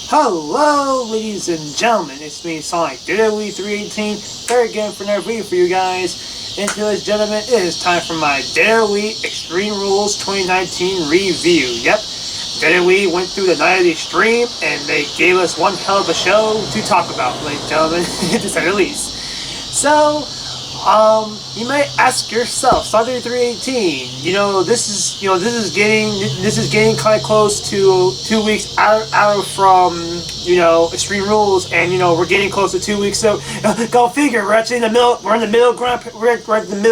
Hello, ladies and gentlemen, it's me, Sonic, WWE 318, back again for another video for you guys. And ladies and gentlemen, it is time for my WWE Extreme Rules 2019 review. Yep, WWE went through the night of the Extreme, and they gave us one hell of a show to talk about, ladies and gentlemen, to say the least. So, you may ask yourself, Sonic 318, this is getting kind of close to 2 weeks out from, Extreme Rules, and, we're getting close to 2 weeks, so, go figure, we're actually in the middle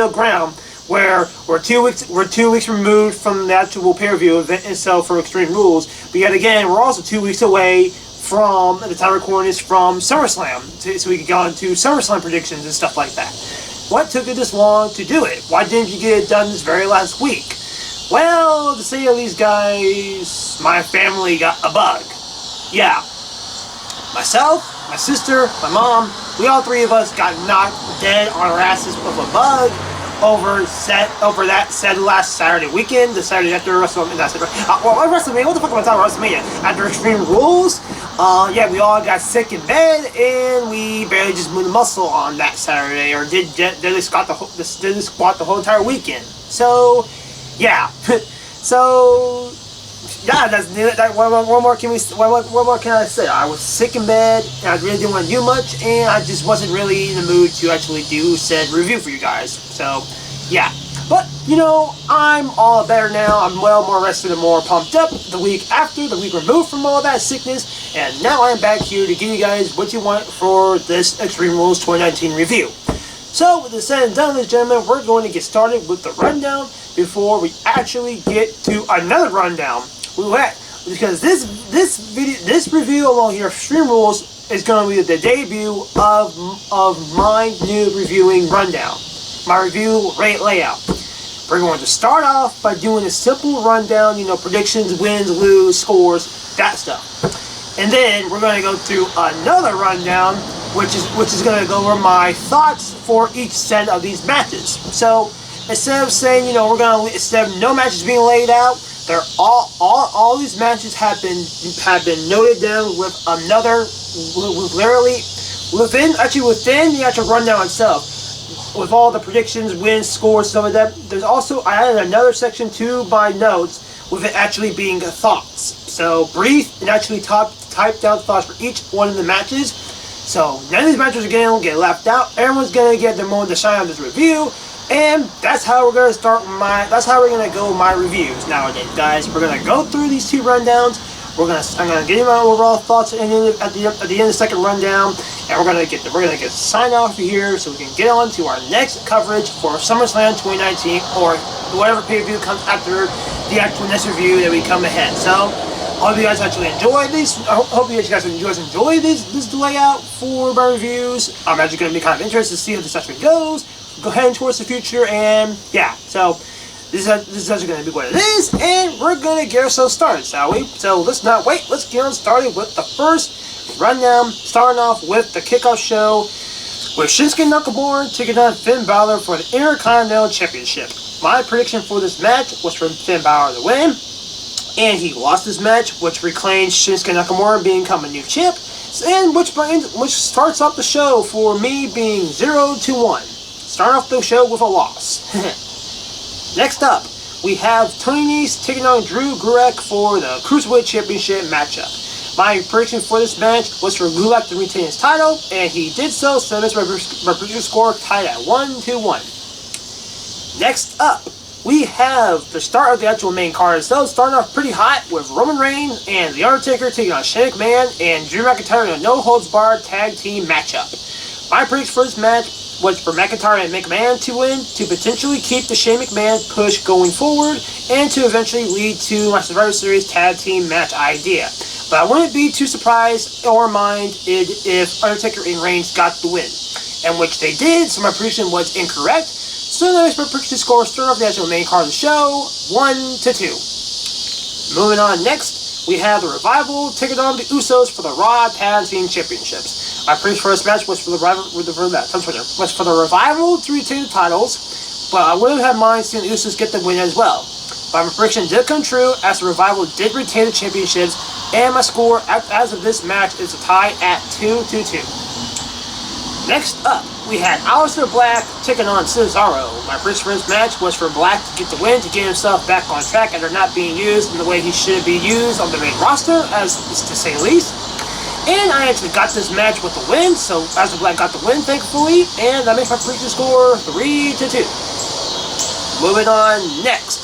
ground, where we're 2 weeks removed from the actual pay-per-view event itself for Extreme Rules, but yet again, we're also 2 weeks away from, at the time of recording this, from SummerSlam, so we can go into SummerSlam predictions and stuff like that. What took it this long to do it? Why didn't you get it done this very last week? Well, to say the least, guys, my family got a bug. Yeah. Myself, my sister, my mom, we all three of us got knocked dead on our asses with a bug over that said last Saturday weekend, the Saturday after WrestleMania. WrestleMania? What the fuck am I talking about? WrestleMania? After Extreme Rules? Yeah, we all got sick in bed, and we barely just moved a muscle on that Saturday, or did squat the whole entire weekend. So, yeah. So, yeah, what more can I say? I was sick in bed, and I really didn't want to do much, and I just wasn't really in the mood to actually do said review for you guys. So, yeah. But, I'm all better now. I'm well more rested and more pumped up the week removed from all that sickness, and now I'm back here to give you guys what you want for this Extreme Rules 2019 review. So, with this said and done, ladies and gentlemen, we're going to get started with the rundown before we actually get to another rundown. Because this review along here, Extreme Rules, is going to be the debut of my new reviewing rundown. My review layout. We're going to start off by doing a simple rundown, predictions, wins, lose, scores, that stuff. And then we're going to go through another rundown, which is going to go over my thoughts for each set of these matches. So instead of saying, instead of no matches being laid out, they're all these matches have been noted down with within the actual rundown itself. With all the predictions, wins, scores, stuff like that. There's also, I added another section to my notes with it actually being thoughts. So brief and actually type down thoughts for each one of the matches. So none of these matches are going to get left out. Everyone's going to get their moment to shine on this review. And that's how we're going to go with my reviews nowadays, guys. We're going to go through these two rundowns. I'm gonna give you my overall thoughts at the end of the second rundown, and we're gonna get signed off here so we can get on to our next coverage for SummerSlam 2019 or whatever pay-per-view comes after the actual next review that we come ahead. So, I hope you guys actually enjoy this. I hope you guys enjoy this layout for my reviews. I'm actually gonna be kind of interested to see how this actually goes. Go ahead towards the future, and yeah, so. This is actually going to be what it is, and we're going to get ourselves started, shall we? So let's not wait, let's get on started with the first rundown, starting off with the kickoff show with Shinsuke Nakamura taking on Finn Balor for the Intercontinental Championship. My prediction for this match was for Finn Balor to win, and he lost this match, which reclaimed Shinsuke Nakamura becoming a new champ, and which starts off the show for me being 0-1. Start off the show with a loss. Next up, we have Tony Nese taking on Drew Gulak for the Cruiserweight Championship matchup. My prediction for this match was for Gulak to retain his title, and he did so this my prediction score tied at 1-1. Next up, we have the start of the actual main card itself, starting off pretty hot with Roman Reigns and The Undertaker taking on Shane McMahon and Drew McIntyre in a no-holds-barred tag team matchup. My prediction for this match was for McIntyre and McMahon to win, to potentially keep the Shane McMahon push going forward, and to eventually lead to my Survivor Series tag team match idea. But I wouldn't be too surprised or mind if Undertaker and Reigns got the win, and which they did, so my prediction was incorrect. So that makes my prediction score start off the actual main card of the show, 1-2. Moving on next, we have the Revival taking on the Usos for the Raw Tag Team Championships. My prediction for this match was for the Revival to retain the titles, but I wouldn't have mind seeing the Usos get the win as well. But my prediction did come true, as the Revival did retain the championships And my score as of this match is a tie at 2-2. Next up, we had Aleister Black taking on Cesaro. My first match was for Black to get the win, to get himself back on track after not being used in the way he should be used on the main roster, as to say the least. And I actually got this match with the win, so Aleister Black got the win, thankfully, and that makes my prediction score 3-2. Moving on, next,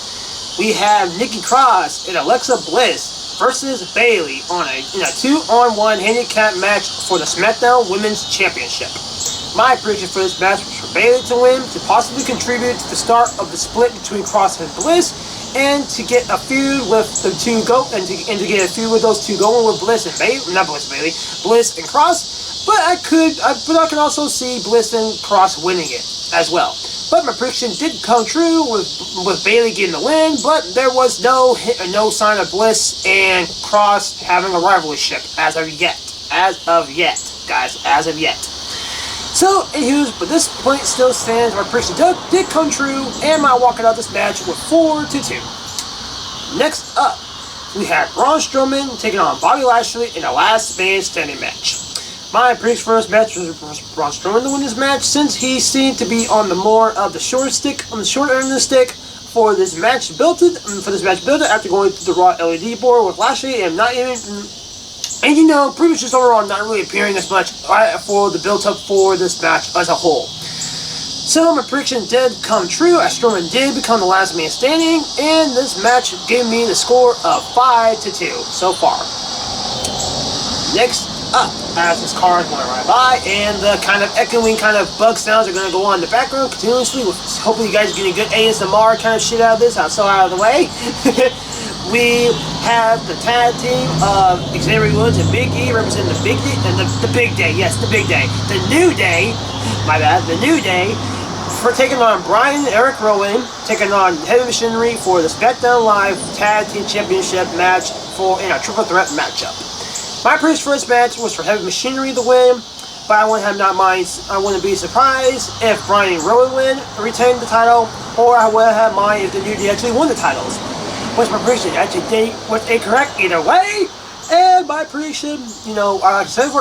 we have Nikki Cross and Alexa Bliss versus Bayley in a 2-on-1 handicap match for the SmackDown Women's Championship. My prediction for this match was for Bayley to win, to possibly contribute to the start of the split between Cross and Bliss, and to get a feud with the two and to get a feud with those two going with Bliss and Bayley, Bliss and Cross. But I can also see Bliss and Cross winning it as well. But my prediction did come true with Bayley getting the win, but there was no sign of Bliss and Cross having a rivalry as of yet, guys. So, anywho, but this point still stands. My prediction did come true, and I walking out this match with 4-2. Next up, we had Braun Strowman taking on Bobby Lashley in a last man standing match. My prediction for this match was Braun Strowman to win this match, since he seemed to be on the short end of the stick for this match built after going through the Raw LED board with Lashley and not even. And pretty much just overall not really appearing as much for the build-up for this match as a whole. So my prediction did come true, as Strowman did become the last man standing, and this match gave me the score of 5-2 so far. Next up, as this car is going right by, and the kind of echoing kind of bug sounds are going to go on in the background continuously, hopefully you guys are getting good ASMR kind of shit out of this, so out of the way. We have the tag team of Xavier Woods and Big E representing the big day, the big day, yes, the big day. The New Day, the New Day, for taking on Brian and Eric Rowan, taking on Heavy Machinery for the SmackDown Live Tag Team Championship match in a triple threat matchup. My prediction for this match was for Heavy Machinery to win, but I wouldn't be surprised if Brian and Rowan retained the title, or I wouldn't have mind if the New Day actually won the titles. Which my prediction actually was incorrect either way, and my prediction, like I said,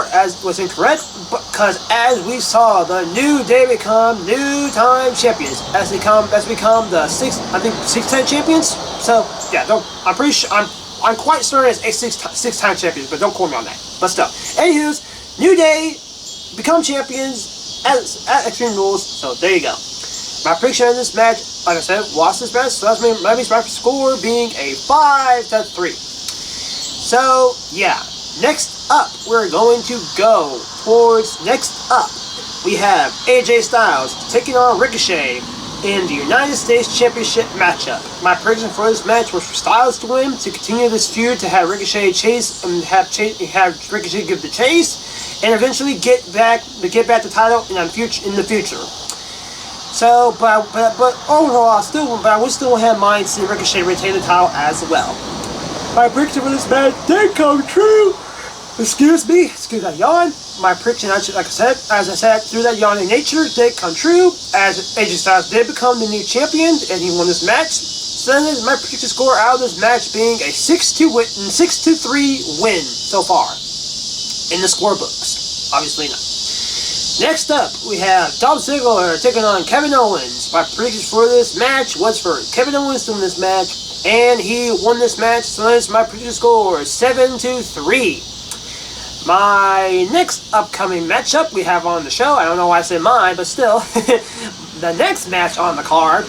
was incorrect, because as we saw, the New Day become new time champions as become the six-time champions. So yeah, I'm quite certain it's a six-time champions, but don't quote me on that. But still, anywho's, New Day become champions at Extreme Rules. So there you go. My prediction in this match, like I said, lost this match, so that's my score being a 5-3. So, yeah. Next up, we're going to go towards we have AJ Styles taking on Ricochet in the United States Championship matchup. My prediction for this match was for Styles to win, to continue this feud, to have Ricochet chase and have Ricochet give the chase, and eventually get back the title in the future. So, but overall, I would still have mind seeing Ricochet retain the title as well. My prediction for this match did come true. Excuse that yawn. My prediction, as I said, through that yawning nature, did come true, as AJ Styles did become the new champion, and he won this match. So then my prediction score out of this match being a 6-3 win so far in the scorebooks. Obviously not. Next up, we have Dolph Ziggler taking on Kevin Owens. My prediction for this match was for Kevin Owens to win this match, and he won this match, so that's my prediction score, 7-3. My next upcoming matchup we have on the show, I don't know why I said mine, but still, the next match on the card,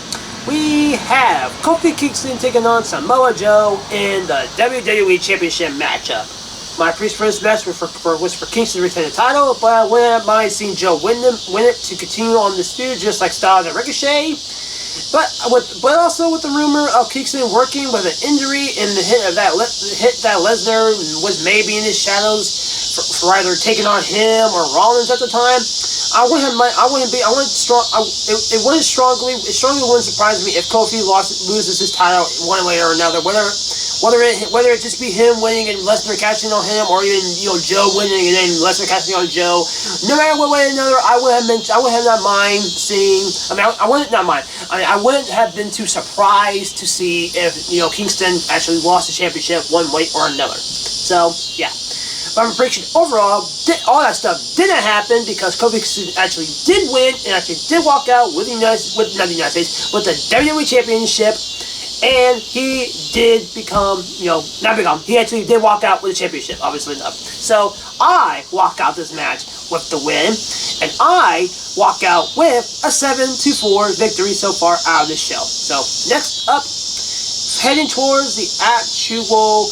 we have Kofi Kingston taking on Samoa Joe in the WWE Championship matchup. My prediction for this match was for Kingston to retain the title, but I wouldn't mind seeing Joe win it to continue on this feud, just like Styles and Ricochet. But also with the rumor of Kingston working with an injury in the hit that Lesnar was maybe in his shadows for either taking on him or Rollins at the time. It strongly wouldn't surprise me if Kofi loses his title one way or another, whether it just be him winning and Lesnar catching on him, or even Joe winning and then Lesnar catching on Joe. No matter what way or another, I wouldn't have been too surprised to see if Kingston actually lost the championship one way or another. So, yeah. But my prediction overall, all that stuff didn't happen because Kofi actually did win and actually did walk out with the WWE Championship. And he did become, he actually did walk out with the championship, obviously enough. So, I walk out this match with the win, and I walk out with a 7-4 victory so far out of this show. So, next up, heading towards the actual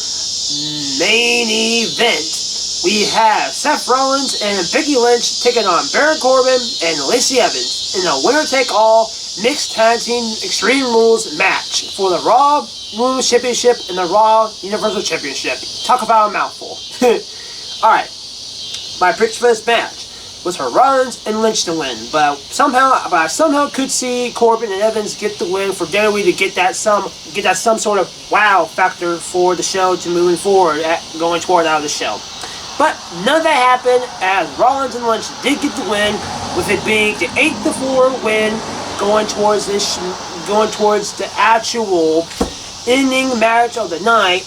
main event, we have Seth Rollins and Becky Lynch taking on Baron Corbin and Lacey Evans in a winner-take-all mixed tag team Extreme Rules match for the Raw Women's Championship and the Raw Universal Championship. Talk about a mouthful. Alright, my prediction for this match was for Rollins and Lynch to win, but I somehow could see Corbin and Evans get the win for WWE to get that some sort of wow factor for the show to moving forward, going toward out of the show. But none of that happened, as Rollins and Lynch did get the win, with it being the 8-4 win, going towards the actual ending match of the night,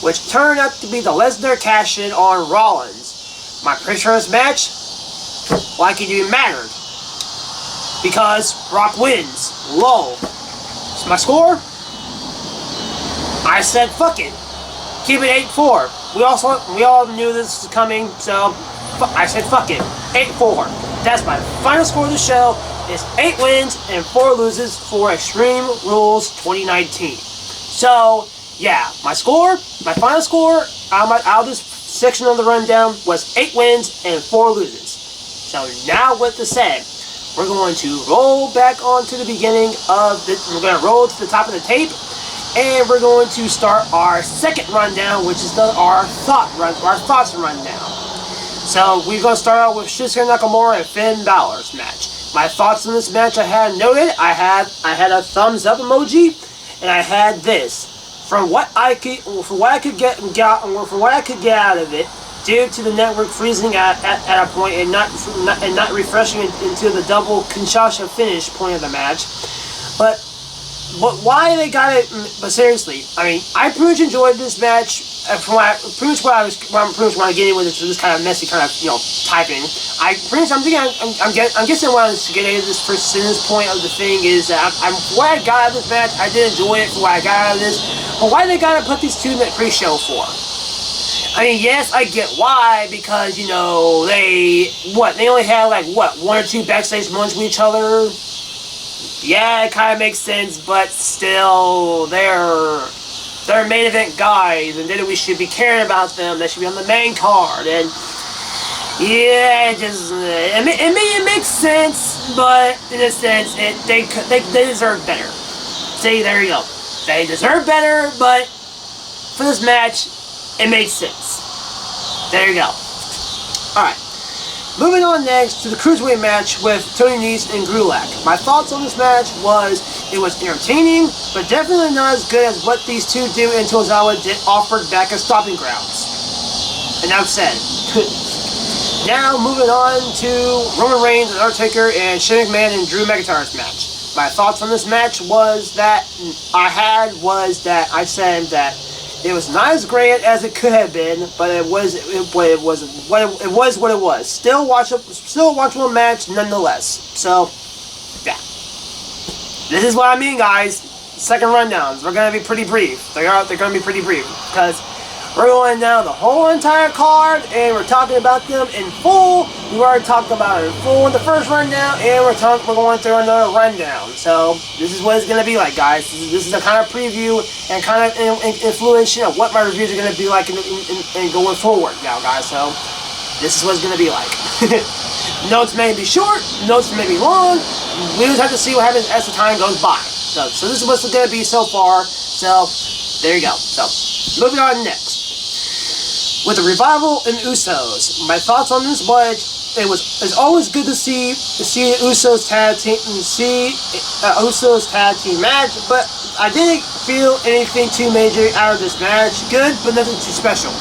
which turned out to be the Lesnar cash-in on Rollins. My prediction for this match, like it even mattered, because Brock wins. Lol. So my score? I said fuck it. Keep it 8-4. We all knew this was coming, so I said fuck it. 8-4. That's my final score of the show. It's 8 wins and 4 loses for Extreme Rules 2019. So, yeah, my final score out of this section of the rundown was 8 wins and 4 loses. So now with the said, we're going to roll back onto the beginning of we're going to roll to the top of the tape, and we're going to start our second rundown, which is our thoughts rundown. So we're going to start out with Shinsuke Nakamura and Finn Balor's match. My thoughts on this match, I had noted. I had a thumbs up emoji, and I had this. From what I could get out of it, due to the network freezing at a point and not refreshing into the double Kinshasa finish point of the match, but why they got it? But seriously, I mean, I pretty much enjoyed this match. I'm getting with this kind of messy kind of typing. I'm guessing what I was getting at this percentage point of the thing is that what I got out of this match, I did enjoy it for what I got out of this. But why they gotta put these two in the pre-show for? I mean, yes, I get why, because they only had like 1 or 2 backstage moments with each other. Yeah, it kind of makes sense, but still, they're main event guys, and then we should be caring about them. They should be on the main card, and yeah, it makes sense, but in a sense, they deserve better. See, there you go. They deserve better, but for this match, it makes sense. There you go. Alright. Moving on next to the Cruiserweight match with Tony Nese and Gulak. My thoughts on this match was, it was entertaining, but definitely not as good as what these two do and Tozawa offered back at Stomping Grounds. Enough said. Now moving on to Roman Reigns and Undertaker and Shane McMahon and Drew McIntyre's match. My thoughts on this match was that I said that it was not as great as it could have been, but it was what it was. Still watchable match nonetheless. So, yeah. This is what I mean, guys. Second rundowns. We're gonna be pretty brief. They're gonna be pretty brief because we're going down the whole entire card, and we're talking about them in full. We already talked about it in full in the first rundown, and we're going through another rundown. So this is what it's gonna be like, guys. This is a kind of preview and kind of influence of what my reviews are gonna be like in going forward now, guys. So this is what it's gonna be like. Notes may be short, notes may be long. We just have to see what happens as the time goes by. So this is what's gonna be so far. So there you go. So moving on next. With the Revival and Usos, my thoughts on this was it's always good to see Usos tag team match, but I didn't feel anything too major out of this match. Good, but nothing too special.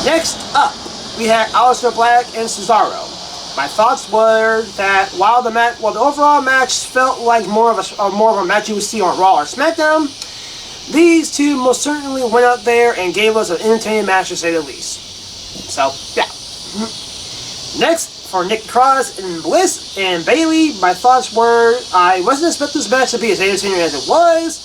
Next up, we had Aleister Black and Cesaro. My thoughts were that while the overall match felt like more of a match you would see on Raw or SmackDown, these two most certainly went out there and gave us an entertaining match, to say the least. So, yeah. Next, for Nick Cross and Bliss and Bayley, my thoughts were, I wasn't expecting this match to be as entertaining as it was,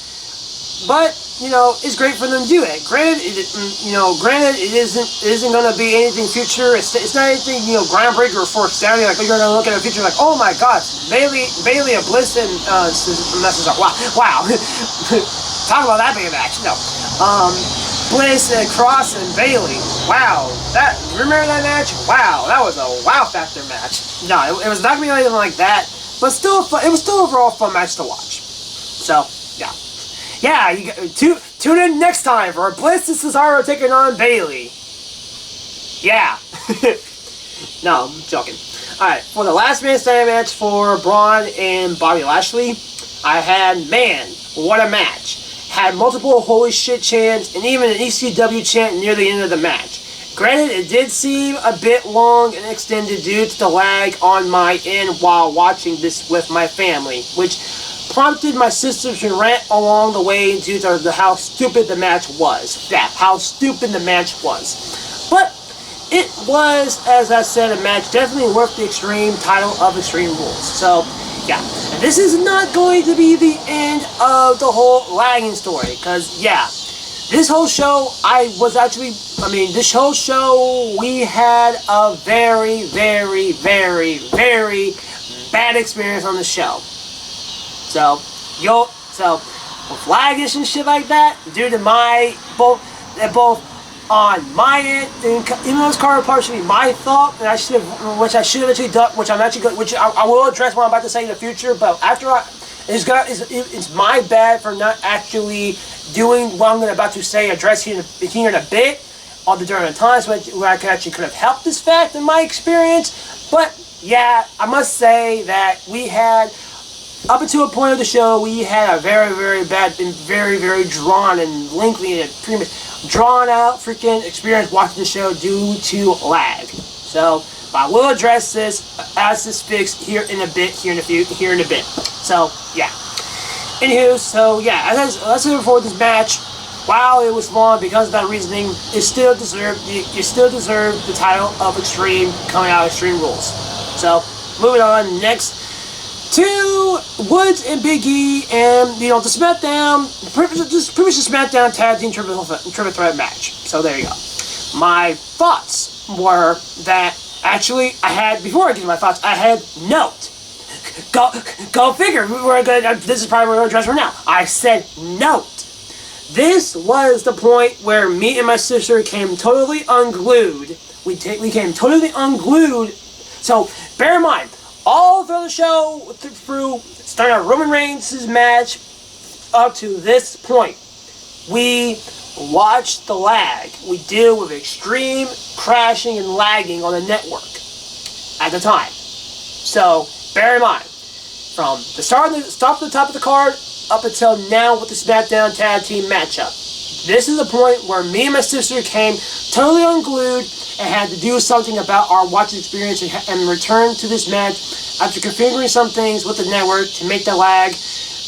but, you know, it's great for them to do it. Granted, it isn't going to be anything future. It's not anything, you know, groundbreaker or forced down. Like, you're going to look at a future like, oh my gosh, Bayley and Bliss and wow. Talk about that being a match. No. Bliss and Cross and Bayley. Wow. Remember that match? Wow. That was a wow factor match. No, it was not going to be anything like that, but still, it was still overall a fun match to watch. So, yeah. Yeah, you tune in next time for Bliss and Cesaro taking on Bayley. Yeah. No, I'm joking. Alright, for the last man standing match for Braun and Bobby Lashley, I had, man, what a match. Had multiple holy shit chants and even an ECW chant near the end of the match. Granted, it did seem a bit long and extended due to the lag on my end while watching this with my family, which prompted my sister to rant along the way due to how stupid the match was. Yeah, how stupid the match was. But it was, as I said, a match definitely worth the Extreme title of Extreme Rules. So, yeah. And this is not going to be the end of the whole lagging story, because, yeah, this whole show, this whole show, we had a very, very, very, very bad experience on the show. So, with lagging and shit like that, due to both on my end, even though it's partially my fault, and I should have actually done, which I will address what I'm about to say in the future. But it's my bad for not actually doing what I'm about to say, address here in a bit, during the times where I could have helped this fact in my experience. But yeah, I must say that we had, up until a point of the show, we had a very, very bad and very, very drawn and lengthy and pretty much drawn out freaking experience watching the show due to lag. So, but I will address this as this fixed here in a bit. So, yeah. Anywho, so yeah, as I said before, this match, while it was long because of that reasoning, you still deserve the title of Extreme coming out of Extreme Rules. So, moving on next to Woods and Big E, and the SmackDown, pretty much the SmackDown Tag Team Triple Threat match. So there you go. My thoughts were that actually before I get to my thoughts, I had note. Go figure. This is probably what we're going to address right now. I said note. This was the point where me and my sister came totally unglued. We came totally unglued. So bear in mind, all through the show, starting out Roman Reigns' match up to this point, we watched the lag. We deal with extreme crashing and lagging on the network at the time. So, bear in mind, from the start to the top of the card up until now with the SmackDown Tag Team matchup, this is the point where me and my sister came totally unglued and had to do something about our watching experience and return to this match after configuring some things with the network to make the lag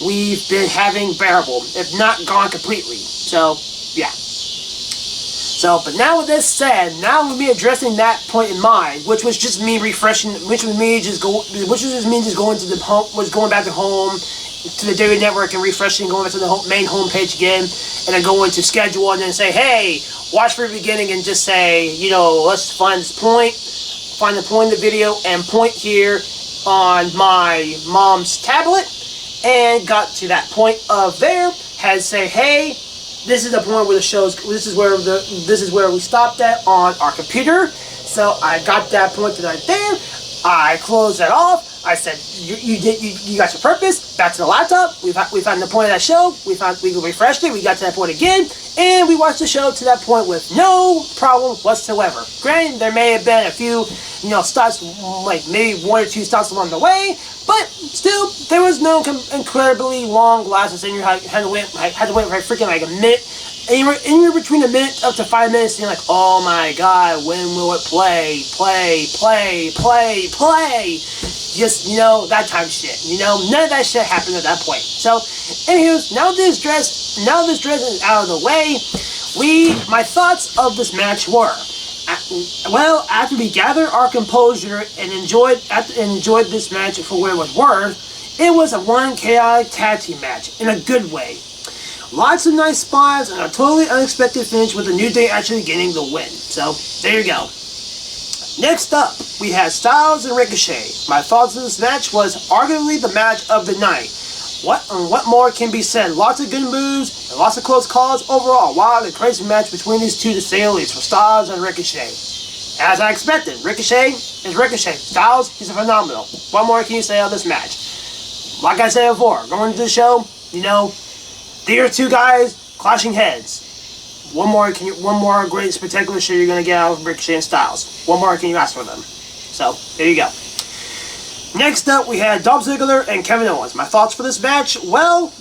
we've been having bearable, if not gone completely. So, yeah. So, but now with this said, now with me addressing that point in mind, which was just me refreshing, which was me just going to the home, was going back to home, to the WWE Network and refreshing, going back to the main homepage again, and then going to schedule and then say, hey, watch from the beginning and just say, let's find the point in the video and point here on my mom's tablet, and got to that point of there, had to say, hey, this is the point where the show's, this is where we stopped at on our computer. So I got that point right there. I closed that off. I said, you got your purpose. Back to the laptop. We found the point of that show. We refreshed it. We got to that point again, and we watched the show to that point with no problem whatsoever. Granted, there may have been a few, stops, like maybe one or two stops along the way, but still, there was no incredibly long lasting thing. You had to wait for freaking like a minute anywhere between a minute up to 5 minutes, you're like, oh my god, when will it play? Just, that type of shit. None of that shit happened at that point. So, anywho, now this dress is out of the way. My thoughts of this match were, after we gathered our composure and enjoyed this match for what it was worth, it was a one chaotic tag team match in a good way. Lots of nice spots and a totally unexpected finish with the New Day actually getting the win. So, there you go. Next up, we had Styles and Ricochet. My thoughts on this match was arguably the match of the night. What more can be said? Lots of good moves and lots of close calls overall. Wow, the crazy match between these two to say the least for Styles and Ricochet. As I expected, Ricochet is Ricochet. Styles, he's phenomenal. What more can you say on this match? Like I said before, going into the show, these are two guys clashing heads. One more great spectacular shit you're gonna get out of Ricochet and Styles. What more can you ask for them? So there you go. Next up, we had Dolph Ziggler and Kevin Owens. My thoughts for this match? Well,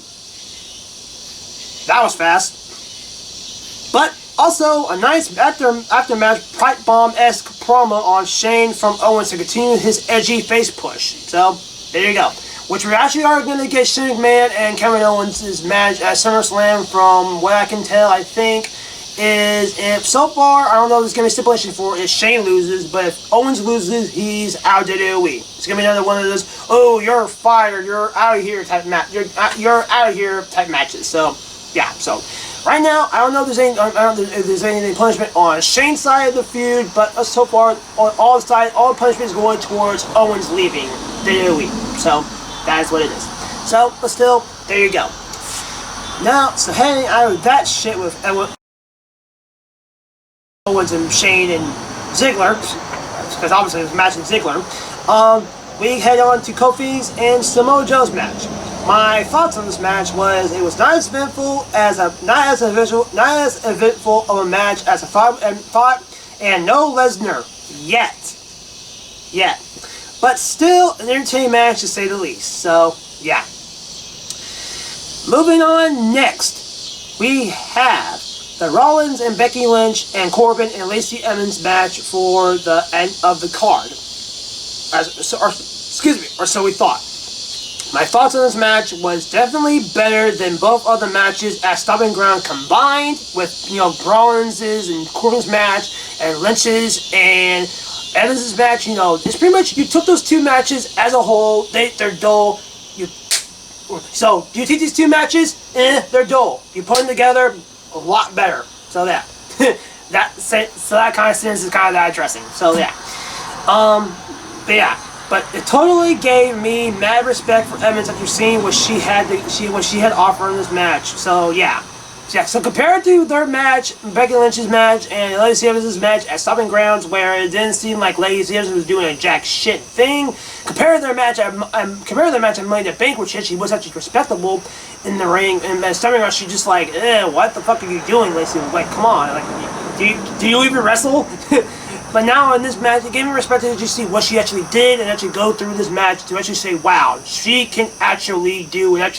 that was fast, but also a nice after-match pipe bomb-esque promo on Shane from Owens to continue his edgy face push. So there you go. Which we actually are going to get Shane McMahon and Kevin Owens' match at SummerSlam. From what I can tell, I think is, if so far, I don't know if there's going to be a stipulation for if Shane loses, but if Owens loses, he's out of WWE. It's going to be another one of those, oh, you're fired, you're out of here type match, you're out of here type matches. So, yeah, so right now, I don't know if there's any punishment on Shane's side of the feud, but so far, on all the punishment is going towards Owens leaving WWE. So, that is what it is. So, but still, there you go. Now, so heading out of that shit with Owens and Shane and Ziggler, because obviously it was matching Ziggler, we head on to Kofi's and Samoa Joe's match. My thoughts on this match was it was not as eventful of a match as a 5 and no Lesnar yet. But still an entertaining match to say the least. So, yeah. Moving on next, we have the Rollins and Becky Lynch and Corbin and Lacey Evans match for the end of the card. Or so we thought. My thoughts on this match was definitely better than both other matches at Stomping Ground combined, with Rollins' and Corbin's match and Lynch's and Evans' match. It's pretty much, you took those two matches as a whole, they're dull. So you take these two matches, they're dull. You put them together, a lot better. So that that kind of sentence is kind of that addressing. So yeah, but it totally gave me mad respect for Evans after seeing what she had offered in this match. So yeah. So compared to their match, Becky Lynch's match, and Lacey Evans' match at Stomping Grounds, where it didn't seem like Lacey Evans was doing a jack shit thing, compared to their match at Money in the Bank, which she was actually respectable in the ring, and at Stomping Grounds, she just like, what the fuck are you doing, Lacey? Like, come on, like, do you even wrestle? But now in this match, it gave me respect to just see what she actually did and actually go through this match to actually say, wow, she can actually do her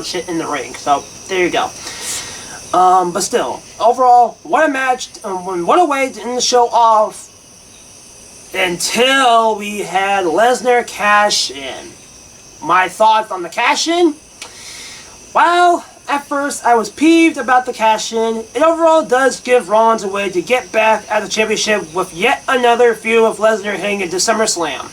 shit in the ring. So there you go. But still, overall, what a match! What a way to end the show off. Until we had Lesnar cash in. My thoughts on the cash in? Well, at first, I was peeved about the cash-in. It overall does give Rollins a way to get back at the championship with yet another feud of Lesnar heading into SummerSlam.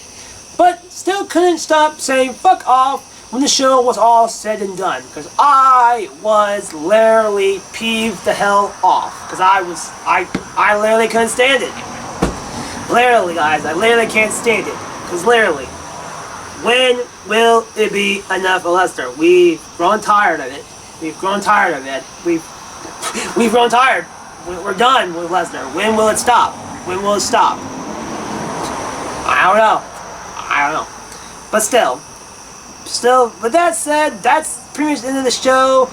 But still couldn't stop saying fuck off when the show was all said and done. Because I was literally peeved the hell off. Because I literally couldn't stand it. Literally, guys, I literally can't stand it. Because literally, when will it be enough of Lesnar? We've grown tired of it. We've grown tired of it. We've grown tired. We're done with Lesnar. When will it stop? When will it stop? I don't know. But still, with that said, that's pretty much the end of the show.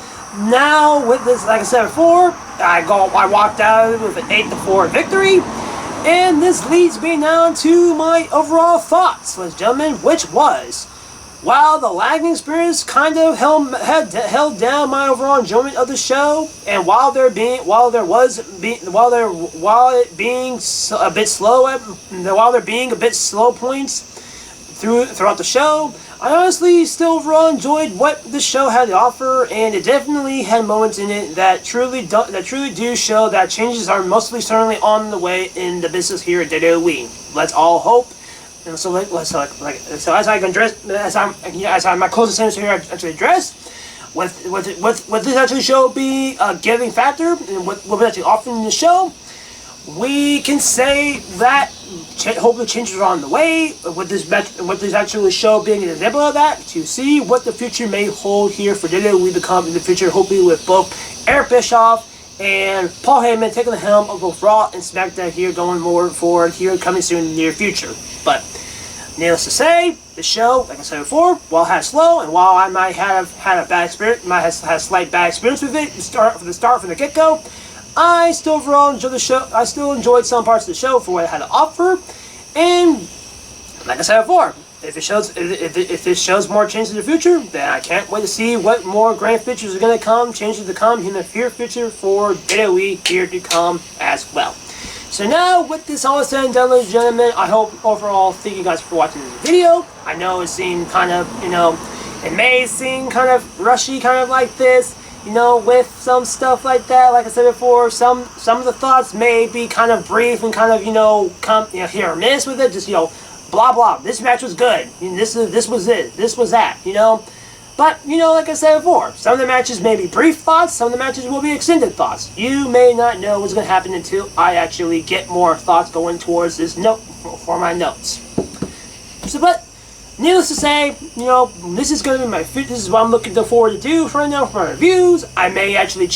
Now, with this, like I said before, I walked out with an 8-4 victory. And this leads me now to my overall thoughts, ladies and gentlemen, which was, while the lagging experience kind of held down my overall enjoyment of the show, and while it being a bit slow points throughout the show, I honestly still overall enjoyed what the show had to offer, and it definitely had moments in it that truly do show that changes are mostly certainly on the way in the business here at WWE. Let's all hope. And so, as my closing sentence here actually address, with this actually show being a giving factor and what we're actually offering in the show, we can say that hopefully changes are on the way. With this actual show being an example of that, to see what the future may hold here for WWE become in the future, hopefully with both Eric Bischoff and Paul Heyman taking the helm of both Raw and SmackDown here going more forward here coming soon in the near future. But needless to say, the show, like I said before, while it had slow and while I might have had a bad experience, might have had a slight bad experience with it from the get-go, I still overall enjoyed the show. I still enjoyed some parts of the show for what it had to offer, and like I said before, if it shows more changes in the future, then I can't wait to see what more grand features are going to come, changes to come in the future for WWE here to come as well. So now, with this all said and done, ladies and gentlemen, I hope overall thank you guys for watching this video. I know it seemed kind of, it may seem kind of rushy, kind of like this, with some stuff like that. Like I said before, some of the thoughts may be kind of brief and kind of, come here or miss with it. Just, blah blah. This match was good. This was it. This was that. But, like I said before, some of the matches may be brief thoughts, some of the matches will be extended thoughts. You may not know what's going to happen until I actually get more thoughts going towards this note for my notes. So, but, needless to say, this is going to be this is what I'm looking forward to do right now for my reviews. I may actually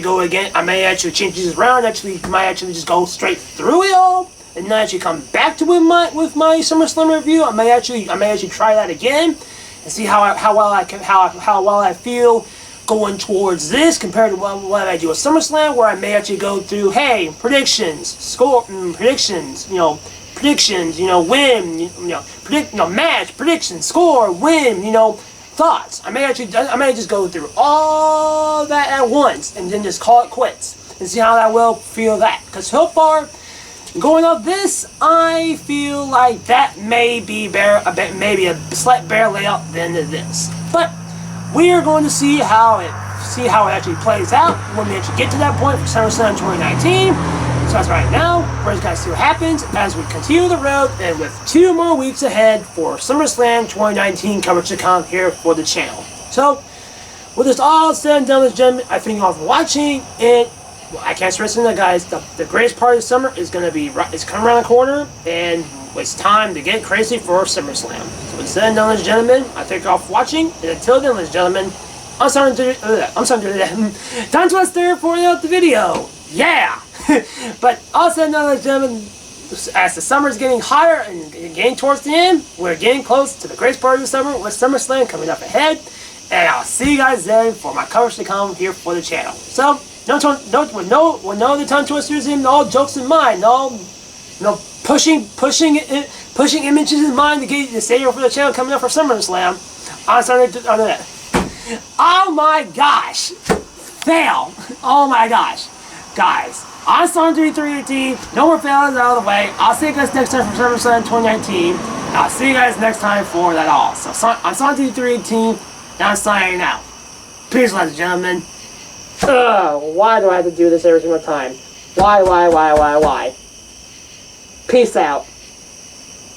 go again, I may actually change these around, might actually just go straight through it all, and then actually come back to with my SummerSlam review. I may actually try that again. And see how well I feel going towards this compared to what I do at SummerSlam, where I may actually go through, hey, predictions, win, match, predictions, score, win, thoughts. I may just go through all that at once and then just call it quits and see how I will feel that. Because so far, going off this, I feel like that may be maybe a slight better layout than this. But we are going to see how it actually plays out when we actually get to that point for SummerSlam 2019. So as right now, we're just going to see what happens as we continue the road, and with 2 more weeks ahead for SummerSlam 2019 coverage to come here for the channel. So, with this all said and done, ladies and gentlemen, I thank you all for watching, and I can't stress enough, guys. The greatest part of the summer is coming around the corner, and it's time to get crazy for SummerSlam. So with that, ladies and gentlemen, I thank you all for watching, and until then, ladies and gentlemen, I'm sorry to do that. Time to us there for the video. Yeah. But also, ladies and gentlemen, as the summer is getting hotter and getting towards the end, we're getting close to the greatest part of the summer with SummerSlam coming up ahead, and I'll see you guys then for my coverage to come here for the channel. So. With no the tongue twisters and all jokes in mind, pushing images in mind to get you to stay here for the channel coming up for SummerSlam. Oh my gosh! Fail! Oh my gosh! Guys, I'm Son3318, no more failures out of the way. I'll see you guys next time for SummerSlam 2019. And I'll see you guys next time for that all. So I'm Son3318, and I'm signing out. Peace, ladies and gentlemen. Why do I have to do this every single time? Why? Peace out.